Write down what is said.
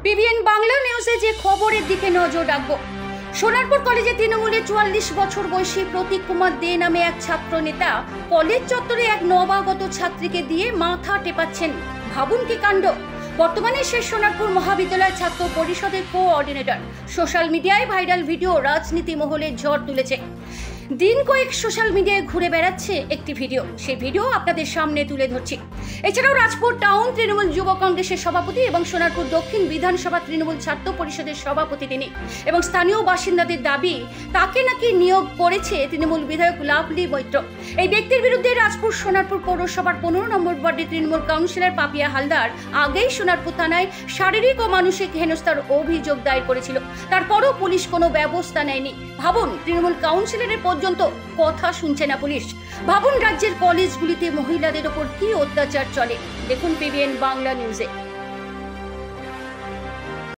PBN Bangla নিউজে যে খবরের দিকে নজর রাখবো, সোনারপুর কলেজে তৃণমূলের 44 বছর বয়সী প্রতীক কুমার দে নামে এক ছাত্র নেতা কলেজ চত্বরে এক নবাগত ছাত্রীকে দিয়ে মাথা টেপাচ্ছেন। ভাবুন কি কাণ্ড। বর্তমানে সে সোনারপুর মহাবিদ্যালয় ছাত্র পরিষদের কোঅর্ডিনেটর। সোশ্যাল মিডিয়ায় ভাইরাল ভিডিও রাজনীতি মহলে ঝড় তুলেছে। দিন কয়েক সোশ্যাল মিডিয়ায় ঘুরে বেড়াচ্ছে একটি ভিডিও, সেই ভিডিও আপনাদের সামনে তুলে ধরছি। এছাড়াও রাজপুর টাউন তৃণমূল যুব কংগ্রেসের সভাপতি এবং সোনারপুর দক্ষিণ বিধানসভা তৃণমূল ছাত্র পরিষদের সভাপতি তিনি, এবং স্থানীয় বাসিন্দাদের দাবি তাকে নাকি নিয়োগ করেছে তৃণমূল বিধায়ক লাভলি মৈত্র। এই ব্যক্তির বিরুদ্ধে রাজপুর সোনারপুর পৌরসভার 15 নম্বর ওয়ার্ডের তৃণমূল কাউন্সিলর পাপিয়া হালদার আগেই সোনারপুর থানায় শারীরিক ও মানসিক হেনস্থার অভিযোগ দায়ের করেছিল। তারপরও পুলিশ কোনো ব্যবস্থা নেয়নি। ভাবুন, তৃণমূল কাউন্সিলরের পর্যন্ত কথা শুনছে না পুলিশ। ভাবুন রাজ্যের কলেজগুলিতে মহিলাদের ওপর কি অত্যাচার চলে। দেখুন পিবিএন বাংলা নিউজে।